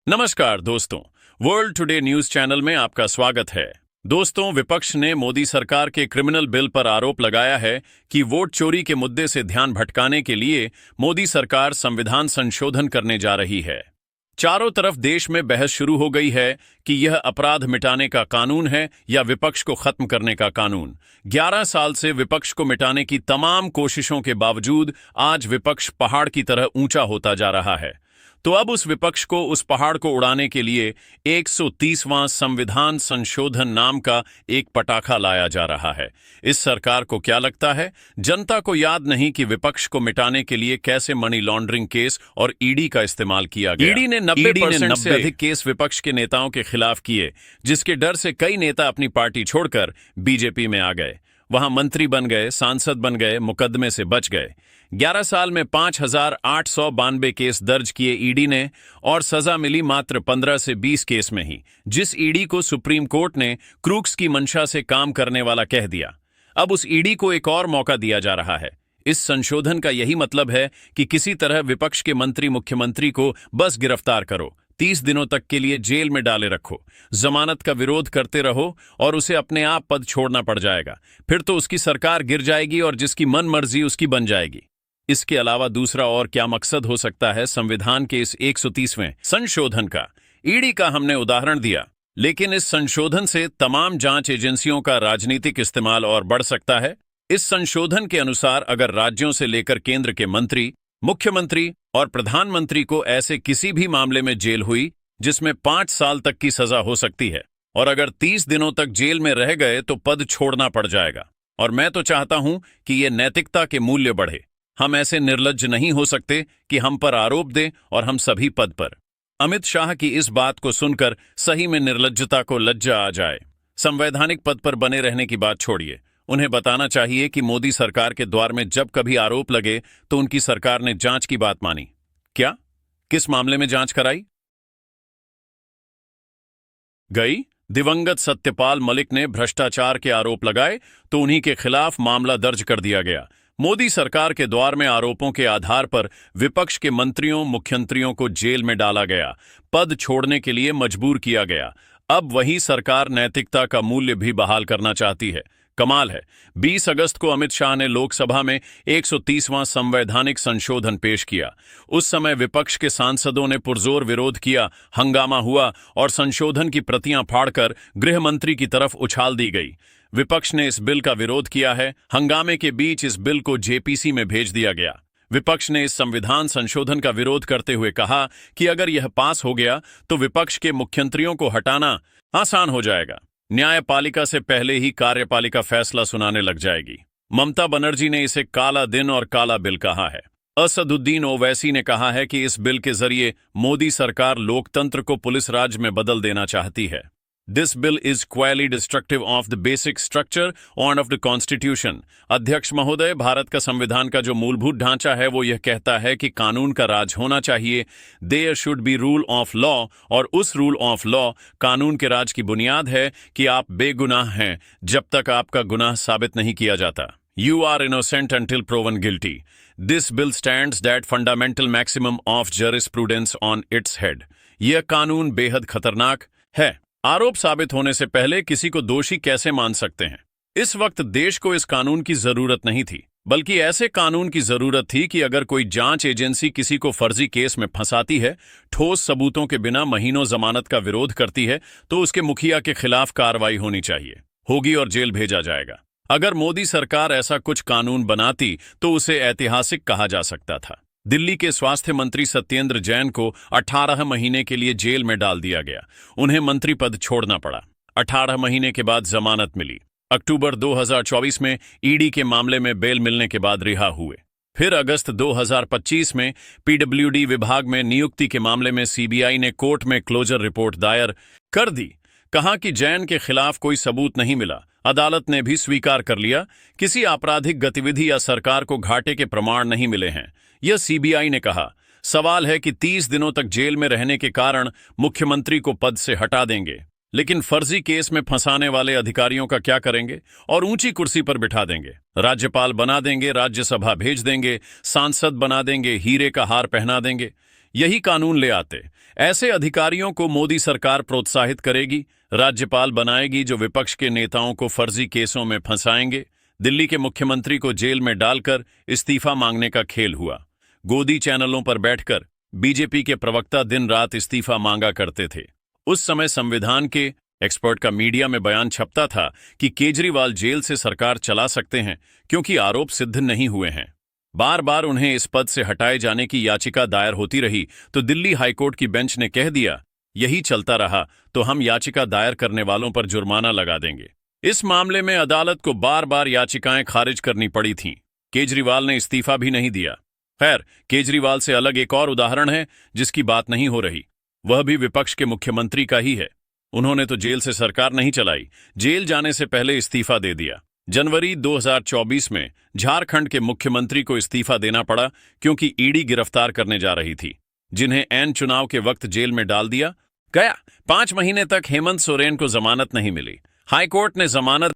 नमस्कार दोस्तों, world today news channel में आपका स्वागत है। दोस्तों, विपक्ष ने मोदी सरकार के क्रिमिनल बिल पर आरोप लगाया है कि वोट चोरी के मुद्दे से ध्यान भटकाने के लिए मोदी सरकार संविधान संशोधन करने जा रही है। चारों तरफ देश में बहस शुरू हो गई है कि यह अपराध मिटाने का कानून है या विपक्ष को खत्म करने का कानून। 11 साल से विपक्ष को मिटाने की तमाम कोशिशों के बावजूद आज विपक्ष पहाड़ की तरह ऊंचा होता जा रहा है। तो अब उस विपक्ष को उस पहाड़ को उड़ाने के लिए 130वां संविधान संशोधन नाम का एक पटाखा लाया जा रहा है। इस सरकार को क्या लगता है, जनता को याद नहीं कि विपक्ष को मिटाने के लिए कैसे मनी लॉन्ड्रिंग केस और ईडी का इस्तेमाल किया गया। ईडी ने 90% से अधिक केस विपक्ष के नेताओं के खिलाफ किए, जिसके डर से कई नेता अपनी पार्टी छोड़कर बीजेपी में आ गए। वहां मंत्री बन गए, सांसद बन गए, मुकदमे से बच गए। 11 साल में 5,892 केस दर्ज किए ईडी ने और सजा मिली मात्र 15 से 20 केस में ही, जिस ईडी को सुप्रीम कोर्ट ने क्रूक्स की मंशा से काम करने वाला कह दिया। अब उस ईडी को एक और मौका दिया जा रहा है। इस संशोधन का यही मतलब है कि किसी तरह विपक्ष के मंत्री मुख्यमंत्री को बस गिरफ्तार करो, 30 दिनों तक के लिए जेल में डाले रखो, जमानत का विरोध करते रहो और उसे अपने आप पद छोड़ना पड़ जाएगा। फिर तो उसकी सरकार गिर जाएगी और जिसकी मन मर्जी उसकी बन जाएगी। इसके अलावा दूसरा और क्या मकसद हो सकता है संविधान के इस 130वें संशोधन का? ईडी का हमने उदाहरण दिया, लेकिन इस संशोधन से तमाम जांच एजेंसियों का राजनीतिक इस्तेमाल और बढ़ सकता है। इस संशोधन के अनुसार अगर राज्यों से लेकर केंद्र के मंत्री, मुख्यमंत्री और प्रधानमंत्री को ऐसे किसी भी मामले में जेल हुई जिसमें 5 साल तक की सजा हो सकती है और अगर 30 दिनों तक जेल में रह गए तो पद छोड़ना पड़ जाएगा। और मैं तो चाहता हूं कि ये नैतिकता के मूल्य बढ़े। हम ऐसे निर्लज्ज नहीं हो सकते कि हम पर आरोप दें और हम सभी पद पर। अमित शाह की इस बात को सुनकर सही में निर्लज्जता को लज्जा आ जाए। संवैधानिक पद पर बने रहने की बात छोड़िए, उन्हें बताना चाहिए कि मोदी सरकार के द्वार में जब कभी आरोप लगे तो उनकी सरकार ने जांच की बात मानी। क्या? किस मामले में जांच कराई गई? दिवंगत सत्यपाल मलिक ने भ्रष्टाचार के आरोप लगाए तो उन्हीं के खिलाफ मामला दर्ज कर दिया गया। मोदी सरकार के द्वार में आरोपों के आधार पर विपक्ष के मंत्रियों, मुख्यमंत्रियों को जेल में डाला गया, पद छोड़ने के लिए मजबूर किया गया। अब वही सरकार नैतिकता का मूल्य भी बहाल करना चाहती है। कमाल है। 20 अगस्त को अमित शाह ने लोकसभा में 130वां संवैधानिक संशोधन पेश किया। उस समय विपक्ष के सांसदों ने पुरजोर विरोध किया, हंगामा हुआ और संशोधन की प्रतियां फाड़कर गृह मंत्री की तरफ उछाल दी गई। विपक्ष ने इस बिल का विरोध किया है। हंगामे के बीच इस बिल को जेपीसी में भेज दिया गया। विपक्ष ने इस संविधान संशोधन का विरोध करते हुए कहा कि अगर यह पास हो गया तो विपक्ष के मुख्यमंत्रियों को हटाना आसान हो जाएगा। न्यायपालिका से पहले ही कार्यपालिका फैसला सुनाने लग जाएगी। ममता बनर्जी ने इसे काला दिन और काला बिल कहा है। असदुद्दीन ओवैसी ने कहा है कि इस बिल के जरिए मोदी सरकार लोकतंत्र को पुलिस राज में बदल देना चाहती है। This bill is clearly destructive of the basic structure and of the Constitution। अध्यक्ष महोदय, भारत का संविधान का जो मूलभूत ढांचा है वो यह कहता है कि कानून का राज होना चाहिए। There should be rule of law, और उस रूल ऑफ लॉ, कानून के राज की बुनियाद है कि आप बेगुनाह हैं जब तक आपका गुनाह साबित नहीं किया जाता। You are innocent until proven guilty। This bill stands that fundamental maximum of jurisprudence on its head। यह कानून बेहद खतरनाक है। आरोप साबित होने से पहले किसी को दोषी कैसे मान सकते हैं? इस वक्त देश को इस कानून की जरूरत नहीं थी, बल्कि ऐसे कानून की जरूरत थी कि अगर कोई जांच एजेंसी किसी को फर्जी केस में फंसाती है, ठोस सबूतों के बिना महीनों जमानत का विरोध करती है, तो उसके मुखिया के खिलाफ कार्रवाई होनी चाहिए, होगी और जेल भेजा जाएगा। अगर मोदी सरकार ऐसा कुछ कानून बनाती तो उसे ऐतिहासिक कहा जा सकता था। दिल्ली के स्वास्थ्य मंत्री सत्येंद्र जैन को 18 महीने के लिए जेल में डाल दिया गया। उन्हें मंत्री पद छोड़ना पड़ा। 18 महीने के बाद जमानत मिली। अक्टूबर 2024 में ईडी के मामले में बेल मिलने के बाद रिहा हुए। फिर अगस्त 2025 में पीडब्ल्यूडी विभाग में नियुक्ति के मामले में सीबीआई ने कोर्ट में क्लोजर रिपोर्ट दायर कर दी। कहा कि जैन के खिलाफ कोई सबूत नहीं मिला। अदालत ने भी स्वीकार कर लिया, किसी आपराधिक गतिविधि या सरकार को घाटे के प्रमाण नहीं मिले हैं। यह सीबीआई ने कहा। सवाल है कि 30 दिनों तक जेल में रहने के कारण मुख्यमंत्री को पद से हटा देंगे, लेकिन फर्जी केस में फंसाने वाले अधिकारियों का क्या करेंगे? और ऊंची कुर्सी पर बिठा देंगे, राज्यपाल बना देंगे, राज्यसभा भेज देंगे, सांसद बना देंगे, हीरे का हार पहना देंगे। यही कानून ले आते। ऐसे अधिकारियों को मोदी सरकार प्रोत्साहित करेगी, राज्यपाल बनाएगी जो विपक्ष के नेताओं को फर्जी केसों में फंसाएंगे। दिल्ली के मुख्यमंत्री को जेल में डालकर इस्तीफा मांगने का खेल हुआ। गोदी चैनलों पर बैठकर बीजेपी के प्रवक्ता दिन रात इस्तीफा मांगा करते थे। उस समय संविधान के एक्सपर्ट का मीडिया में बयान छपता था कि केजरीवाल जेल से सरकार चला सकते हैं क्योंकि आरोप सिद्ध नहीं हुए हैं। बार बार उन्हें इस पद से हटाए जाने की याचिका दायर होती रही तो दिल्ली हाईकोर्ट की बेंच ने कह दिया, यही चलता रहा तो हम याचिका दायर करने वालों पर जुर्माना लगा देंगे। इस मामले में अदालत को बार बार याचिकाएं खारिज करनी पड़ी थीं। केजरीवाल ने इस्तीफा भी नहीं दिया। खैर, केजरीवाल से अलग एक और उदाहरण है जिसकी बात नहीं हो रही। वह भी विपक्ष के मुख्यमंत्री का ही है। उन्होंने तो जेल से सरकार नहीं चलाई, जेल जाने से पहले इस्तीफा दे दिया। जनवरी 2024 में झारखंड के मुख्यमंत्री को इस्तीफा देना पड़ा क्योंकि ईडी गिरफ्तार करने जा रही थी, जिन्हें ऐन चुनाव के वक्त जेल में डाल दिया गया। 5 महीने तक हेमंत सोरेन को जमानत नहीं मिली। हाईकोर्ट ने जमानत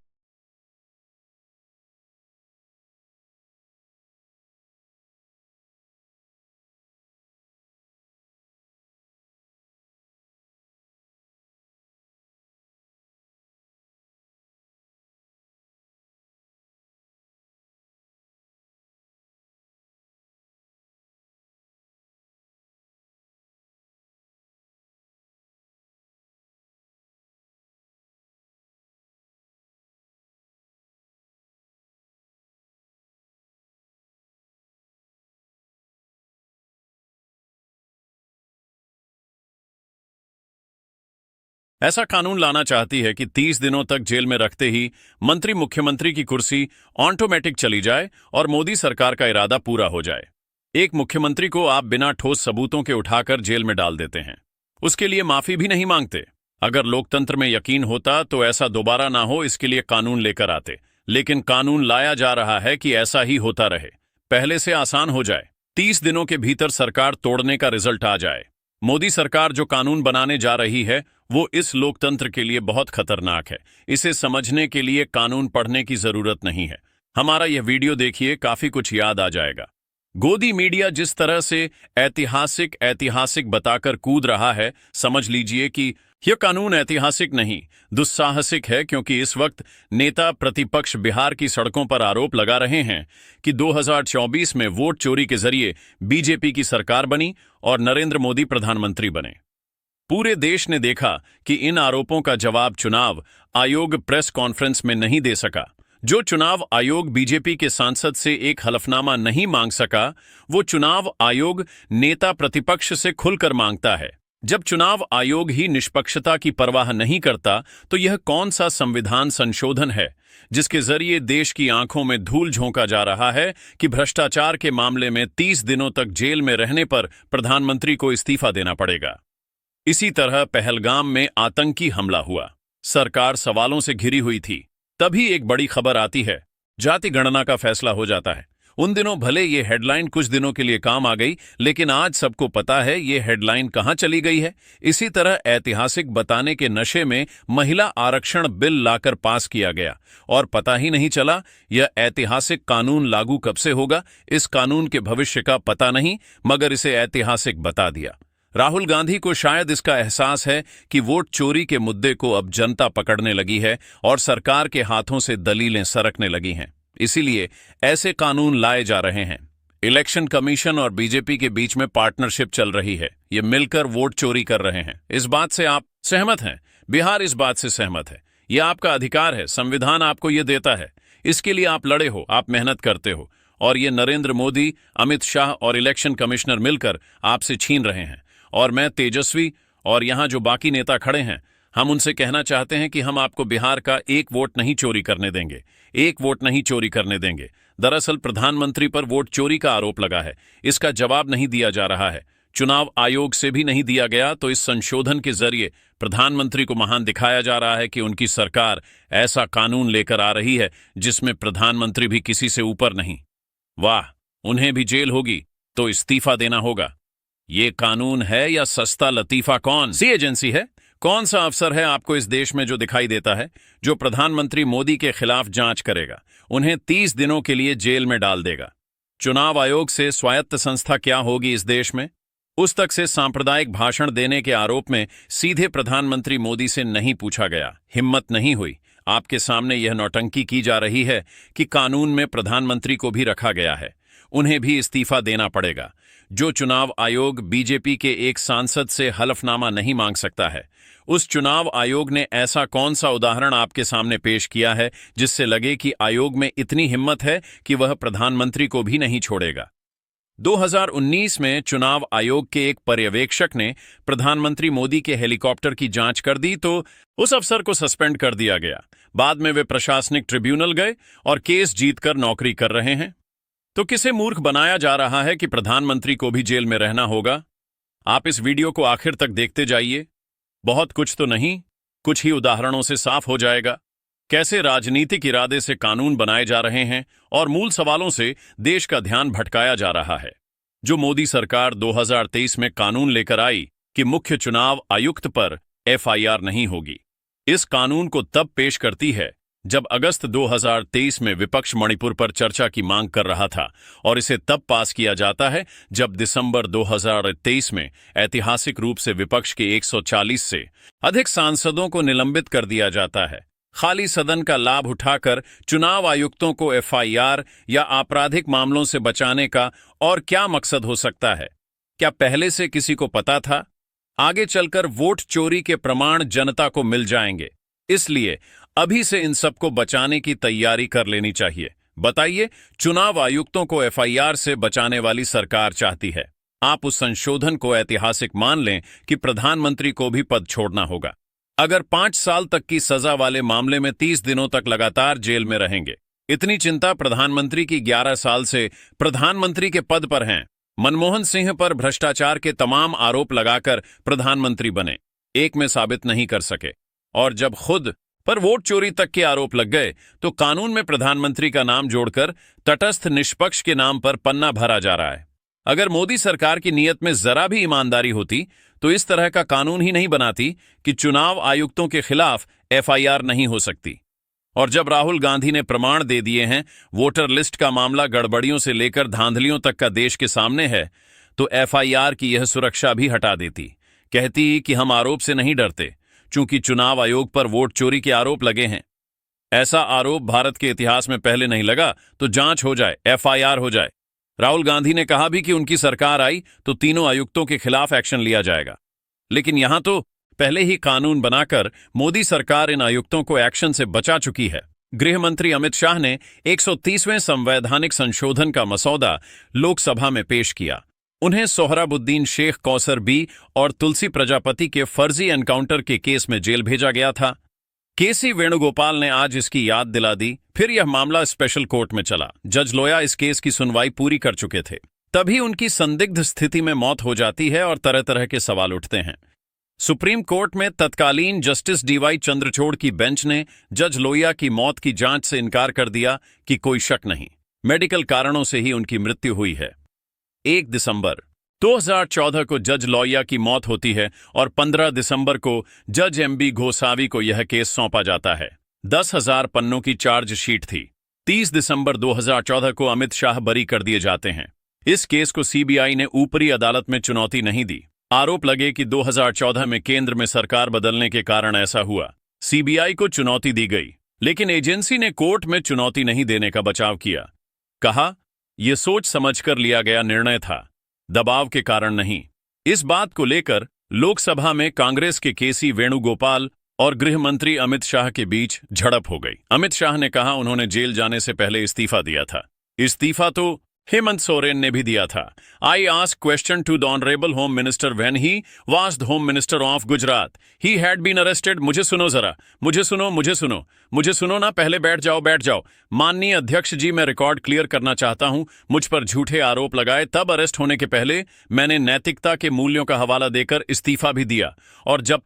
ऐसा कानून लाना चाहती है कि 30 दिनों तक जेल में रखते ही मंत्री मुख्यमंत्री की कुर्सी ऑटोमेटिक चली जाए और मोदी सरकार का इरादा पूरा हो जाए। एक मुख्यमंत्री को आप बिना ठोस सबूतों के उठाकर जेल में डाल देते हैं, उसके लिए माफी भी नहीं मांगते। अगर लोकतंत्र में यकीन होता तो ऐसा दोबारा ना हो, इसके लिए कानून लेकर आते। लेकिन कानून लाया जा रहा है कि ऐसा ही होता रहे, पहले से आसान हो जाए, 30 दिनों के भीतर सरकार तोड़ने का रिजल्ट आ जाए। मोदी सरकार जो कानून बनाने जा रही है वो इस लोकतंत्र के लिए बहुत खतरनाक है। इसे समझने के लिए कानून पढ़ने की जरूरत नहीं है। हमारा यह वीडियो देखिए, काफी कुछ याद आ जाएगा। गोदी मीडिया जिस तरह से ऐतिहासिक बताकर कूद रहा है, समझ लीजिए कि यह कानून ऐतिहासिक नहीं, दुस्साहसिक है, क्योंकि इस वक्त नेता प्रतिपक्ष बिहार की सड़कों पर आरोप लगा रहे हैं कि 2024 में वोट चोरी के जरिए बीजेपी की सरकार बनी और नरेंद्र मोदी प्रधानमंत्री बने। पूरे देश ने देखा कि इन आरोपों का जवाब चुनाव आयोग प्रेस कॉन्फ्रेंस में नहीं दे सका। जो चुनाव आयोग बीजेपी के सांसद से एक हलफनामा नहीं मांग सका, वो चुनाव आयोग नेता प्रतिपक्ष से खुलकर मांगता है। जब चुनाव आयोग ही निष्पक्षता की परवाह नहीं करता तो यह कौन सा संविधान संशोधन है जिसके जरिए देश की आंखों में धूल झोंका जा रहा है कि भ्रष्टाचार के मामले में 30 दिनों तक जेल में रहने पर प्रधानमंत्री को इस्तीफा देना पड़ेगा। इसी तरह पहलगाम में आतंकी हमला हुआ, सरकार सवालों से घिरी हुई थी। तभी एक बड़ी खबर आती है, जाति गणना का फैसला हो जाता है। उन दिनों भले ये हेडलाइन कुछ दिनों के लिए काम आ गई, लेकिन आज सबको पता है ये हेडलाइन कहां चली गई है। इसी तरह ऐतिहासिक बताने के नशे में महिला आरक्षण बिल लाकर पास किया गया और पता ही नहीं चला यह ऐतिहासिक कानून लागू कब से होगा। इस कानून के भविष्य का पता नहीं, मगर इसे ऐतिहासिक बता दिया। राहुल गांधी को शायद इसका एहसास है कि वोट चोरी के मुद्दे को अब जनता पकड़ने लगी है और सरकार के हाथों से दलीलें सरकने लगी हैं। इसीलिए ऐसे कानून लाए जा रहे हैं। इलेक्शन कमीशन और बीजेपी के बीच में पार्टनरशिप चल रही है, ये मिलकर वोट चोरी कर रहे हैं। इस बात से आप सहमत हैं? बिहार इस बात से सहमत है। यह आपका अधिकार है, संविधान आपको यह देता है। इसके लिए आप लड़े हो, आप मेहनत करते हो, और ये नरेंद्र मोदी, अमित शाह और इलेक्शन कमिश्नर मिलकर आपसे छीन रहे हैं। और मैं, तेजस्वी और यहां जो बाकी नेता खड़े हैं, हम उनसे कहना चाहते हैं कि हम आपको बिहार का एक वोट नहीं चोरी करने देंगे, एक वोट नहीं चोरी करने देंगे। दरअसल प्रधानमंत्री पर वोट चोरी का आरोप लगा है, इसका जवाब नहीं दिया जा रहा है, चुनाव आयोग से भी नहीं दिया गया। तो इस संशोधन के जरिए प्रधानमंत्री को महान दिखाया जा रहा है कि उनकी सरकार ऐसा कानून लेकर आ रही है जिसमें प्रधानमंत्री भी किसी से ऊपर नहीं। वाह, उन्हें भी जेल होगी तो इस्तीफा देना होगा। ये कानून है या सस्ता लतीफा? कौन सी एजेंसी है, कौन सा अफसर है आपको इस देश में जो दिखाई देता है, जो प्रधानमंत्री मोदी के खिलाफ जांच करेगा, उन्हें 30 दिनों के लिए जेल में डाल देगा? चुनाव आयोग से स्वायत्त संस्था क्या होगी इस देश में? उस तक से सांप्रदायिक भाषण देने के आरोप में सीधे प्रधानमंत्री मोदी से नहीं पूछा गया। हिम्मत नहीं हुई। आपके सामने यह नौटंकी की जा रही है कि कानून में प्रधानमंत्री को भी रखा गया है, उन्हें भी इस्तीफा देना पड़ेगा। जो चुनाव आयोग बीजेपी के एक सांसद से हलफनामा नहीं मांग सकता है, उस चुनाव आयोग ने ऐसा कौन सा उदाहरण आपके सामने पेश किया है जिससे लगे कि आयोग में इतनी हिम्मत है कि वह प्रधानमंत्री को भी नहीं छोड़ेगा। 2019 में चुनाव आयोग के एक पर्यवेक्षक ने प्रधानमंत्री मोदी के हेलीकॉप्टर की जांच कर दी तो उस अफसर को सस्पेंड कर दिया गया। बाद में वे प्रशासनिक ट्रिब्यूनल गए और केस जीतकर नौकरी कर रहे हैं। तो किसे मूर्ख बनाया जा रहा है कि प्रधानमंत्री को भी जेल में रहना होगा? आप इस वीडियो को आखिर तक देखते जाइए। बहुत कुछ तो नहीं, कुछ ही उदाहरणों से साफ हो जाएगा कैसे राजनीतिक इरादे से कानून बनाए जा रहे हैं और मूल सवालों से देश का ध्यान भटकाया जा रहा है। जो मोदी सरकार 2023 में कानून लेकर आई कि मुख्य चुनाव आयुक्त पर एफआईआर नहीं होगी, इस कानून को तब पेश करती है जब अगस्त 2023 में विपक्ष मणिपुर पर चर्चा की मांग कर रहा था, और इसे तब पास किया जाता है जब दिसंबर 2023 में ऐतिहासिक रूप से विपक्ष के 140 से अधिक सांसदों को निलंबित कर दिया जाता है। खाली सदन का लाभ उठाकर चुनाव आयुक्तों को एफआईआर या आपराधिक मामलों से बचाने का और क्या मकसद हो सकता है? क्या पहले से किसी को पता था? आगे चलकर वोट चोरी के प्रमाण जनता को मिल जाएंगे, इसलिए अभी से इन सबको बचाने की तैयारी कर लेनी चाहिए। बताइए, चुनाव आयुक्तों को एफआईआर से बचाने वाली सरकार चाहती है। आप उस संशोधन को ऐतिहासिक मान लें कि प्रधानमंत्री को भी पद छोड़ना होगा। अगर 5 साल तक की सजा वाले मामले में 30 दिनों तक लगातार जेल में रहेंगे। इतनी चिंता प्रधानमंत्री की 11 साल से प्रधानमंत्री के पद पर हैं। मनमोहन सिंह पर भ्रष्टाचार के तमाम आरोप लगाकर प्रधानमंत्री बने, एक में साबित नहीं कर सके, और जब खुद पर वोट चोरी तक के आरोप लग गए तो कानून में प्रधानमंत्री का नाम जोड़कर तटस्थ निष्पक्ष के नाम पर पन्ना भरा जा रहा है। अगर मोदी सरकार की नीयत में जरा भी ईमानदारी होती तो इस तरह का कानून ही नहीं बनाती कि चुनाव आयुक्तों के खिलाफ एफआईआर नहीं हो सकती। और जब राहुल गांधी ने प्रमाण दे दिए हैं, वोटर लिस्ट का मामला गड़बड़ियों से लेकर धांधलियों तक का देश के सामने है, तो एफआईआर की यह सुरक्षा भी हटा देती। कहती कि हम आरोप से नहीं डरते, चूंकि चुनाव आयोग पर वोट चोरी के आरोप लगे हैं। ऐसा आरोप भारत के इतिहास में पहले नहीं लगा, तो जांच हो जाए, एफआईआर हो जाए। राहुल गांधी ने कहा भी कि उनकी सरकार आई तो तीनों आयुक्तों के खिलाफ एक्शन लिया जाएगा, लेकिन यहां तो पहले ही कानून बनाकर मोदी सरकार इन आयुक्तों को एक्शन से बचा चुकी है। गृह मंत्री अमित शाह ने 130वें संवैधानिक संशोधन का मसौदा लोकसभा में पेश किया। उन्हें सोहराबुद्दीन शेख कौसर बी और तुलसी प्रजापति के फर्जी एनकाउंटर के केस में जेल भेजा गया था। केसी वेणुगोपाल ने आज इसकी याद दिला दी। फिर यह मामला स्पेशल कोर्ट में चला। जज लोया इस केस की सुनवाई पूरी कर चुके थे, तभी उनकी संदिग्ध स्थिति में मौत हो जाती है और तरह तरह के सवाल उठते हैं। सुप्रीम कोर्ट में तत्कालीन जस्टिस डीवाई चंद्रचूड़ की बेंच ने जज लोया की मौत की जांच से इनकार कर दिया कि कोई शक नहीं, मेडिकल कारणों से ही उनकी मृत्यु हुई है। 1 दिसंबर 2014 को जज लोया की मौत होती है और 15 दिसंबर को जज एमबी गोसावी को यह केस सौंपा जाता है। 10,000 पन्नों की चार्जशीट थी। 30 दिसंबर 2014 को अमित शाह बरी कर दिए जाते हैं। इस केस को सीबीआई ने ऊपरी अदालत में चुनौती नहीं दी। आरोप लगे कि 2014 में केंद्र में सरकार बदलने के कारण ऐसा हुआ। सीबीआई को चुनौती दी गई, लेकिन एजेंसी ने कोर्ट में चुनौती नहीं देने का बचाव किया। कहा, यह सोच समझकर लिया गया निर्णय था, दबाव के कारण नहीं। इस बात को लेकर लोकसभा में कांग्रेस के केसी वेणुगोपाल और गृह मंत्री अमित शाह के बीच झड़प हो गई। अमित शाह ने कहा उन्होंने जेल जाने से पहले इस्तीफा दिया था। इस्तीफा तो हेमंत सोरेन ने भी दिया था। I ask question to the honourable home minister when he was the home minister of Gujarat, he had been arrested. मुझे सुनो जरा, मुझे सुनो ना, पहले बैठ जाओ। माननीय अध्यक्ष जी, मैं रिकॉर्ड क्लियर करना चाहता हूं। मुझ पर झूठे आरोप लगाए, तब अरेस्ट होने के पहले मैंने नैतिकता के मूल्यों का हवाला देकर इस्तीफा भी दिया, और जब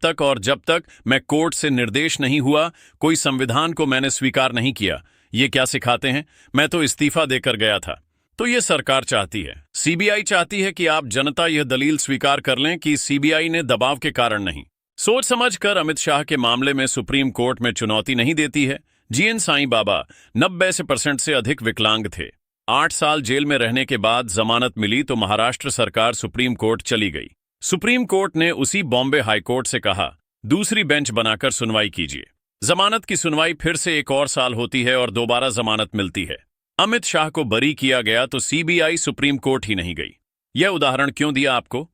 तक मैं कोर्ट से निर्देश नहीं हुआ, कोई संविधान को मैंने स्वीकार नहीं किया। ये क्या सिखाते हैं? मैं तो इस्तीफा देकर गया था। तो ये सरकार चाहती है, सीबीआई चाहती है कि आप जनता यह दलील स्वीकार कर लें कि सीबीआई ने दबाव के कारण नहीं, सोच समझकर अमित शाह के मामले में सुप्रीम कोर्ट में चुनौती नहीं देती है। जीएन साईं बाबा 90% से अधिक विकलांग थे। 8 साल जेल में रहने के बाद जमानत मिली तो महाराष्ट्र सरकार सुप्रीम कोर्ट चली गई। सुप्रीम कोर्ट ने उसी बॉम्बे हाईकोर्ट से कहा, दूसरी बेंच बनाकर सुनवाई कीजिए। जमानत की सुनवाई फिर से 1 और साल होती है और दोबारा जमानत मिलती है। अमित शाह को बरी किया गया तो सीबीआई सुप्रीम कोर्ट ही नहीं गई। यह उदाहरण क्यों दिया आपको?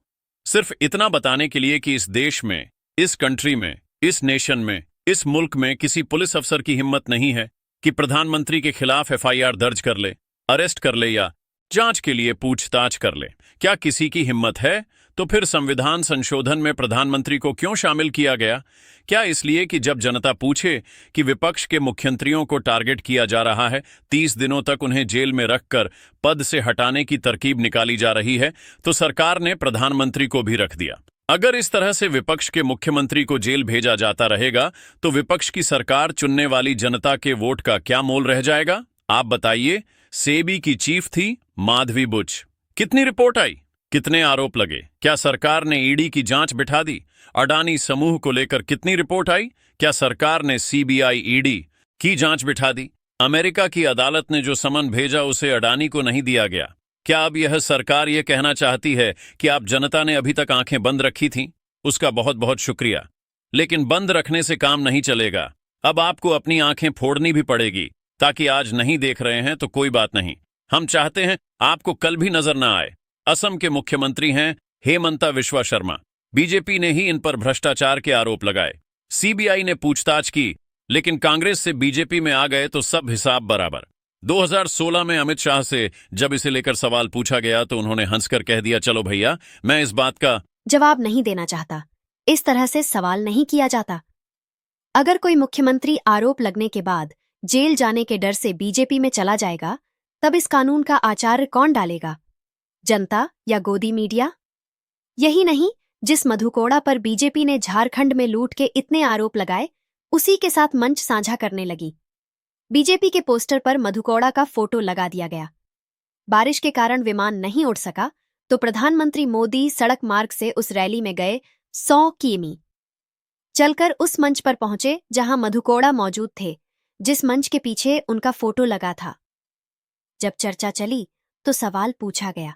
सिर्फ इतना बताने के लिए कि इस देश में, इस कंट्री में, इस नेशन में, इस मुल्क में किसी पुलिस अफसर की हिम्मत नहीं है कि प्रधानमंत्री के खिलाफ एफआईआर दर्ज कर ले, अरेस्ट कर ले या जांच के लिए पूछताछ कर ले। क्या किसी की हिम्मत है? तो फिर संविधान संशोधन में प्रधानमंत्री को क्यों शामिल किया गया? क्या इसलिए कि जब जनता पूछे कि विपक्ष के मुख्यमंत्रियों को टारगेट किया जा रहा है, 30 दिनों तक उन्हें जेल में रखकर पद से हटाने की तरकीब निकाली जा रही है, तो सरकार ने प्रधानमंत्री को भी रख दिया। अगर इस तरह से विपक्ष के मुख्यमंत्री को जेल भेजा जाता रहेगा तो विपक्ष की सरकार चुनने वाली जनता के वोट का क्या मोल रह जाएगा? आप बताइए। सेबी की चीफ थी माधवी बुच। कितनी रिपोर्ट आई? कितने आरोप लगे? क्या सरकार ने ईडी की जांच बिठा दी? अडानी समूह को लेकर कितनी रिपोर्ट आई? क्या सरकार ने सीबीआई ईडी की जांच बिठा दी? अमेरिका की अदालत ने जो समन भेजा उसे अडानी को नहीं दिया गया। क्या अब यह सरकार यह कहना चाहती है कि आप जनता ने अभी तक आंखें बंद रखी थीं? उसका बहुत बहुत शुक्रिया, लेकिन बंद रखने से काम नहीं चलेगा। अब आपको अपनी आंखें फोड़नी भी पड़ेगी। ताकि आज नहीं देख रहे हैं तो कोई बात नहीं, हम चाहते हैं आपको कल भी नजर ना आए। असम के मुख्यमंत्री हैं हेमंता विश्वा शर्मा। बीजेपी ने ही इन पर भ्रष्टाचार के आरोप लगाए। सीबीआई ने पूछताछ की, लेकिन कांग्रेस से बीजेपी में आ गए तो सब हिसाब बराबर। 2016 में अमित शाह से जब इसे लेकर सवाल पूछा गया तो उन्होंने हंसकर कह दिया, चलो भैया, मैं इस बात का जवाब नहीं देना चाहता। इस तरह से सवाल नहीं किया जाता। अगर कोई मुख्यमंत्री आरोप लगने के बाद जेल जाने के डर से बीजेपी में चला जाएगा, तब इस कानून का आचार्य कौन डालेगा? जनता या गोदी मीडिया? यही नहीं, जिस मधुकोड़ा पर बीजेपी ने झारखंड में लूट के इतने आरोप लगाए, उसी के साथ मंच साझा करने लगी। बीजेपी के पोस्टर पर मधुकोड़ा का फोटो लगा दिया गया। बारिश के कारण विमान नहीं उड़ सका तो प्रधानमंत्री मोदी सड़क मार्ग से उस रैली में गए 100 किमी चलकर उस मंच पर पहुंचे जहां मधुकोड़ा मौजूद थे, जिस मंच के पीछे उनका फोटो लगा था। जब चर्चा चली तो सवाल पूछा गया।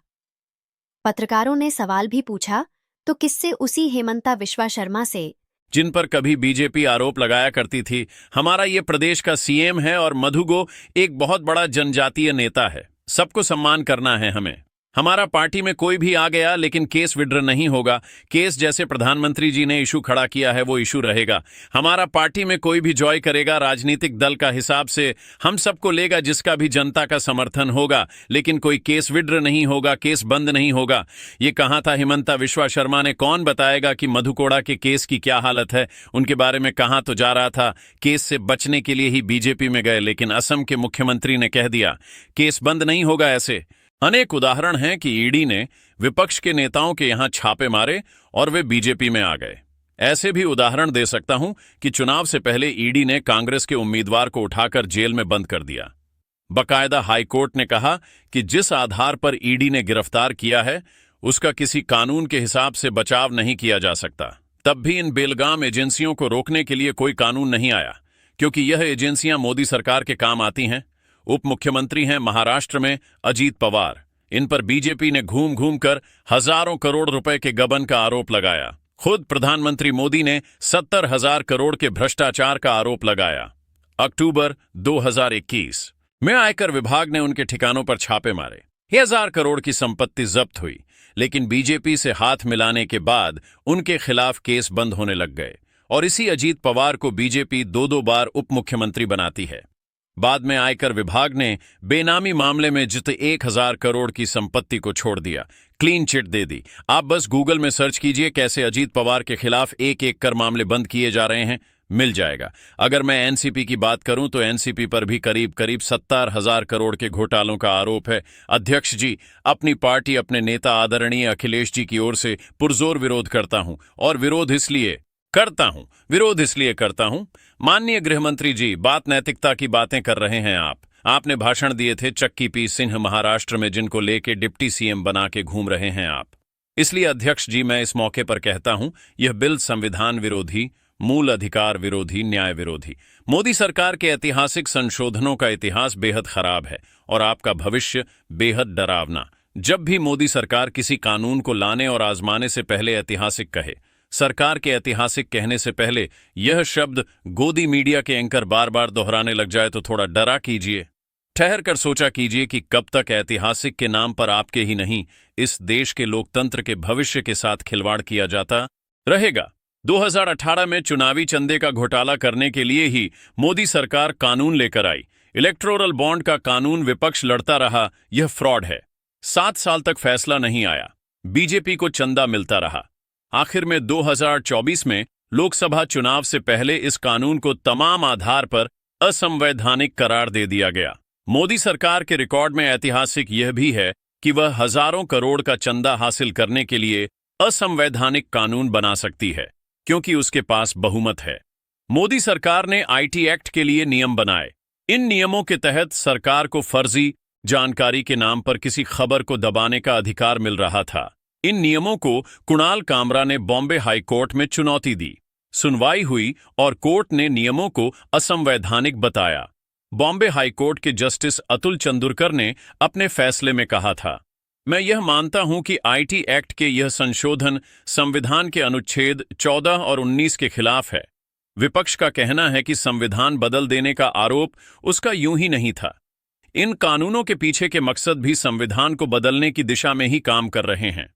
पत्रकारों ने सवाल भी पूछा तो किससे? उसी हेमंता विश्वा शर्मा से, जिन पर कभी बीजेपी आरोप लगाया करती थी। हमारा ये प्रदेश का सीएम है और मधुगो एक बहुत बड़ा जनजातीय नेता है। सबको सम्मान करना है हमें। हमारा पार्टी में कोई भी आ गया लेकिन केस विड्रॉ नहीं होगा। केस जैसे प्रधानमंत्री जी ने इशू खड़ा किया है वो इशू रहेगा। हमारा पार्टी में कोई भी जॉय करेगा राजनीतिक दल का हिसाब से हम सबको लेगा जिसका भी जनता का समर्थन होगा, लेकिन कोई केस विड्रॉ नहीं होगा, केस बंद नहीं होगा। ये कहा था हेमंता विश्वा शर्मा ने। कौन बताएगा कि मधुकोड़ा के केस की क्या हालत है? उनके बारे में कहा तो जा रहा था केस से बचने के लिए ही बीजेपी में गए, लेकिन असम के मुख्यमंत्री ने कह दिया केस बंद नहीं होगा। ऐसे अनेक उदाहरण हैं कि ईडी ने विपक्ष के नेताओं के यहां छापे मारे और वे बीजेपी में आ गए। ऐसे भी उदाहरण दे सकता हूं कि चुनाव से पहले ईडी ने कांग्रेस के उम्मीदवार को उठाकर जेल में बंद कर दिया। बकायदा हाईकोर्ट ने कहा कि जिस आधार पर ईडी ने गिरफ्तार किया है उसका किसी कानून के हिसाब से बचाव नहीं किया जा सकता। तब भी इन बेलगाम एजेंसियों को रोकने के लिए कोई कानून नहीं आया, क्योंकि यह एजेंसियां मोदी सरकार के काम आती हैं। उप मुख्यमंत्री हैं महाराष्ट्र में अजीत पवार। इन पर बीजेपी ने घूम घूम कर हजारों करोड़ रुपए के गबन का आरोप लगाया। खुद प्रधानमंत्री मोदी ने 70,000 करोड़ के भ्रष्टाचार का आरोप लगाया। अक्टूबर 2021 में आयकर विभाग ने उनके ठिकानों पर छापे मारे। 1,000 करोड़ की संपत्ति जब्त हुई, लेकिन बीजेपी से हाथ मिलाने के बाद उनके खिलाफ केस बंद होने लग गए और इसी अजीत पवार को बीजेपी 2-2 बार उप मुख्यमंत्री बनाती है। बाद में आयकर विभाग ने बेनामी मामले में जित 1,000 करोड़ की संपत्ति को छोड़ दिया, क्लीन चिट दे दी। आप बस गूगल में सर्च कीजिए कैसे अजीत पवार के खिलाफ एक एक कर मामले बंद किए जा रहे हैं, मिल जाएगा। अगर मैं एनसीपी की बात करूं तो एनसीपी पर भी करीब करीब 70,000 करोड़ के घोटालों का आरोप है। अध्यक्ष जी, अपनी पार्टी अपने नेता आदरणीय अखिलेश जी की ओर से पुरजोर विरोध करता हूं और विरोध इसलिए करता हूं। माननीय गृहमंत्री जी, बात नैतिकता की बातें कर रहे हैं आप। आपने भाषण दिए थे चक्की पी सिंह महाराष्ट्र में, जिनको लेके डिप्टी सीएम बना के घूम रहे हैं आप। इसलिए अध्यक्ष जी, मैं इस मौके पर कहता हूं यह बिल संविधान विरोधी, मूल अधिकार विरोधी, न्याय विरोधी। मोदी सरकार के ऐतिहासिक संशोधनों का इतिहास बेहद खराब है और आपका भविष्य बेहद डरावना। जब भी मोदी सरकार किसी कानून को लाने और आजमाने से पहले ऐतिहासिक कहे, सरकार के ऐतिहासिक कहने से पहले यह शब्द गोदी मीडिया के एंकर बार बार दोहराने लग जाए तो थोड़ा डरा कीजिए। ठहर कर सोचा कीजिए कि कब तक ऐतिहासिक के नाम पर आपके ही नहीं, इस देश के लोकतंत्र के भविष्य के साथ खिलवाड़ किया जाता रहेगा। 2018 में चुनावी चंदे का घोटाला करने के लिए ही मोदी सरकार कानून लेकर आई। इलेक्टोरल बॉन्ड का कानून विपक्ष लड़ता रहा, यह फ्रॉड है। 7 साल तक फैसला नहीं आया, बीजेपी को चंदा मिलता रहा। आखिर में 2024 में लोकसभा चुनाव से पहले इस कानून को तमाम आधार पर असंवैधानिक करार दे दिया गया। मोदी सरकार के रिकॉर्ड में ऐतिहासिक यह भी है कि वह हजारों करोड़ का चंदा हासिल करने के लिए असंवैधानिक कानून बना सकती है, क्योंकि उसके पास बहुमत है। मोदी सरकार ने आईटी एक्ट के लिए नियम बनाए। इन नियमों के तहत सरकार को फर्जी जानकारी के नाम पर किसी खबर को दबाने का अधिकार मिल रहा था। इन नियमों को कुणाल कामरा ने बॉम्बे हाई कोर्ट में चुनौती दी। सुनवाई हुई और कोर्ट ने नियमों को असंवैधानिक बताया। बॉम्बे हाई कोर्ट के जस्टिस अतुल चंदुरकर ने अपने फैसले में कहा था, मैं यह मानता हूं कि आईटी एक्ट के यह संशोधन संविधान के अनुच्छेद 14 और 19 के खिलाफ है। विपक्ष का कहना है कि संविधान बदल देने का आरोप उसका यूं ही नहीं था। इन कानूनों के पीछे के मकसद भी संविधान को बदलने की दिशा में ही काम कर रहे हैं।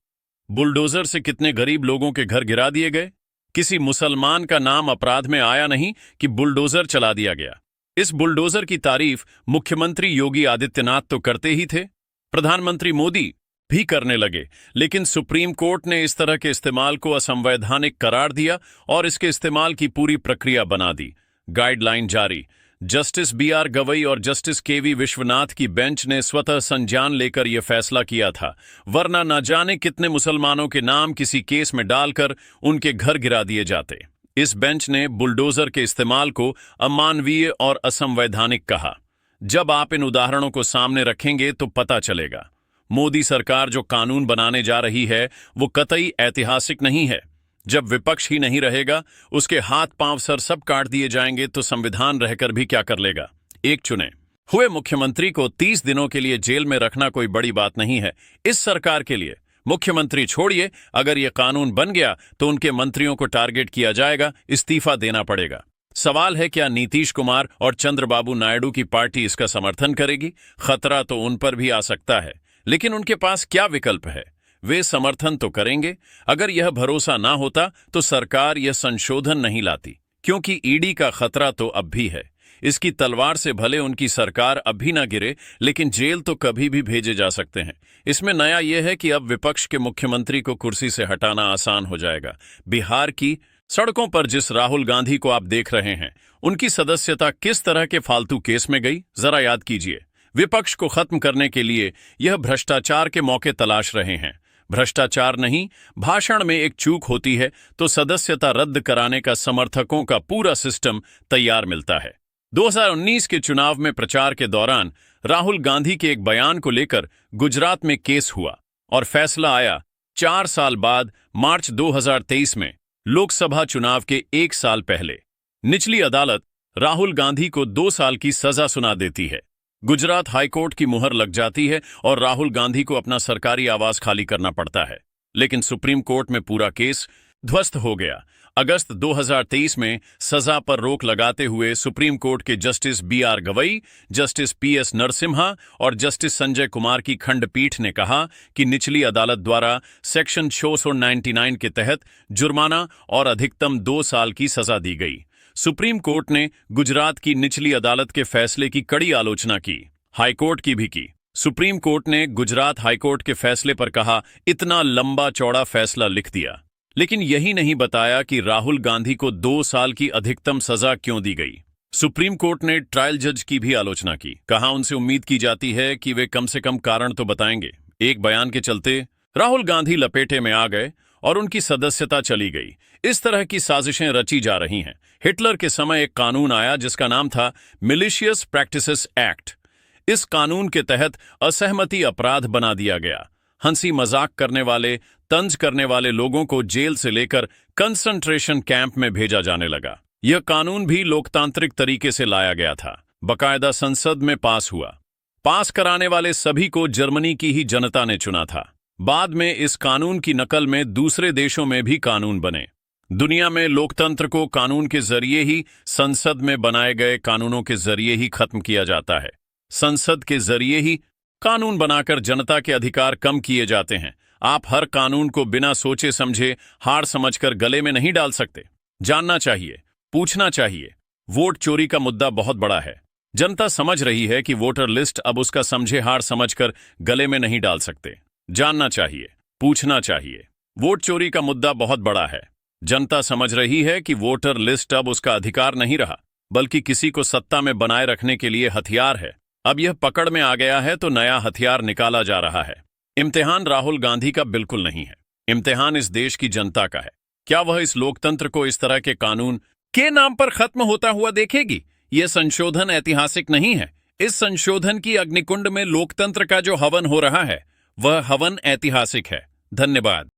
बुलडोजर से कितने गरीब लोगों के घर गिरा दिए गए। किसी मुसलमान का नाम अपराध में आया नहीं कि बुलडोजर चला दिया गया। इस बुलडोजर की तारीफ मुख्यमंत्री योगी आदित्यनाथ तो करते ही थे, प्रधानमंत्री मोदी भी करने लगे, लेकिन सुप्रीम कोर्ट ने इस तरह के इस्तेमाल को असंवैधानिक करार दिया और इसके इस्तेमाल की पूरी प्रक्रिया बना दी। गाइडलाइन जारी। जस्टिस बीआर गवई और जस्टिस केवी विश्वनाथ की बेंच ने स्वतः संज्ञान लेकर यह फैसला किया था, वरना न जाने कितने मुसलमानों के नाम किसी केस में डालकर उनके घर गिरा दिए जाते। इस बेंच ने बुलडोजर के इस्तेमाल को अमानवीय और असंवैधानिक कहा। जब आप इन उदाहरणों को सामने रखेंगे तो पता चलेगा, मोदी सरकार जो कानून बनाने जा रही है वो कतई ऐतिहासिक नहीं है। जब विपक्ष ही नहीं रहेगा, उसके हाथ पांव सर सब काट दिए जाएंगे तो संविधान रहकर भी क्या कर लेगा। एक चुने हुए मुख्यमंत्री को 30 दिनों के लिए जेल में रखना कोई बड़ी बात नहीं है इस सरकार के लिए। मुख्यमंत्री छोड़िए, अगर यह कानून बन गया तो उनके मंत्रियों को टारगेट किया जाएगा, इस्तीफा देना पड़ेगा। सवाल है, क्या नीतीश कुमार और चंद्रबाबू नायडू की पार्टी इसका समर्थन करेगी? खतरा तो उन पर भी आ सकता है, लेकिन उनके पास क्या विकल्प है? वे समर्थन तो करेंगे। अगर यह भरोसा ना होता तो सरकार यह संशोधन नहीं लाती, क्योंकि ईडी का खतरा तो अब भी है। इसकी तलवार से भले उनकी सरकार अब भी ना गिरे, लेकिन जेल तो कभी भी भेजे जा सकते हैं। इसमें नया यह है कि अब विपक्ष के मुख्यमंत्री को कुर्सी से हटाना आसान हो जाएगा। बिहार की सड़कों पर जिस राहुल गांधी को आप देख रहे हैं, उनकी सदस्यता किस तरह के फालतू केस में गई, जरा याद कीजिए। विपक्ष को खत्म करने के लिए यह भ्रष्टाचार के मौके तलाश रहे हैं। भ्रष्टाचार नहीं, भाषण में एक चूक होती है तो सदस्यता रद्द कराने का समर्थकों का पूरा सिस्टम तैयार मिलता है। 2019 के चुनाव में प्रचार के दौरान राहुल गांधी के एक बयान को लेकर गुजरात में केस हुआ और फैसला आया 4 साल बाद, मार्च 2023 में, लोकसभा चुनाव के 1 साल पहले। निचली अदालत राहुल गांधी को 2 साल की सजा सुना देती है। गुजरात हाईकोर्ट की मुहर लग जाती है और राहुल गांधी को अपना सरकारी आवास खाली करना पड़ता है। लेकिन सुप्रीम कोर्ट में पूरा केस ध्वस्त हो गया। अगस्त 2023 में सजा पर रोक लगाते हुए सुप्रीम कोर्ट के justice BR Gavai, justice PS Narasimha और जस्टिस संजय कुमार की खंडपीठ ने कहा कि निचली अदालत द्वारा सेक्शन 699 के तहत जुर्माना और अधिकतम 2 साल की सजा दी गई। सुप्रीम कोर्ट ने गुजरात की निचली अदालत के फैसले की कड़ी आलोचना की, हाईकोर्ट की भी की। सुप्रीम कोर्ट ने गुजरात हाईकोर्ट के फैसले पर कहा, इतना लंबा चौड़ा फैसला लिख दिया, लेकिन यही नहीं बताया कि राहुल गांधी को 2 साल की अधिकतम सजा क्यों दी गई। सुप्रीम कोर्ट ने ट्रायल जज की भी आलोचना की, कहा उनसे उम्मीद की जाती है कि वे कम से कम कारण तो बताएंगे। एक बयान के चलते राहुल गांधी लपेटे में आ गए और उनकी सदस्यता चली गई। इस तरह की साजिशें रची जा रही हैं। हिटलर के समय एक कानून आया जिसका नाम था मिलिशियस प्रैक्टिसेस एक्ट। इस कानून के तहत असहमति अपराध बना दिया गया। हंसी मजाक करने वाले, तंज करने वाले लोगों को जेल से लेकर कंसंट्रेशन कैंप में भेजा जाने लगा। यह कानून भी लोकतांत्रिक तरीके से लाया गया था, बकायदा संसद में पास हुआ। पास कराने वाले सभी को जर्मनी की ही जनता ने चुना था। बाद में इस कानून की नकल में दूसरे देशों में भी कानून बने। दुनिया में लोकतंत्र को कानून के जरिए ही, संसद में बनाए गए कानूनों के जरिए ही खत्म किया जाता है। संसद के जरिए ही कानून बनाकर जनता के अधिकार कम किए जाते हैं। आप हर कानून को बिना सोचे समझे, हार समझकर गले में नहीं डाल सकते। जानना चाहिए, पूछना चाहिए। वोट चोरी का मुद्दा बहुत बड़ा है। जनता समझ रही है कि वोटर लिस्ट अब उसका समझे हार समझकर गले में नहीं डाल सकते। जानना चाहिए, पूछना चाहिए। वोट चोरी का मुद्दा बहुत बड़ा है। जनता समझ रही है कि वोटर लिस्ट अब उसका अधिकार नहीं रहा, बल्कि किसी को सत्ता में बनाए रखने के लिए हथियार है। अब यह पकड़ में आ गया है तो नया हथियार निकाला जा रहा है। इम्तिहान राहुल गांधी का बिल्कुल नहीं है। इम्तिहान इस देश की जनता का है। क्या वह इस लोकतंत्र को इस तरह के कानून के नाम पर खत्म होता हुआ देखेगी? यह संशोधन ऐतिहासिक नहीं है। इस संशोधन की अग्निकुंड में लोकतंत्र का जो हवन हो रहा है, वह हवन ऐतिहासिक है। धन्यवाद।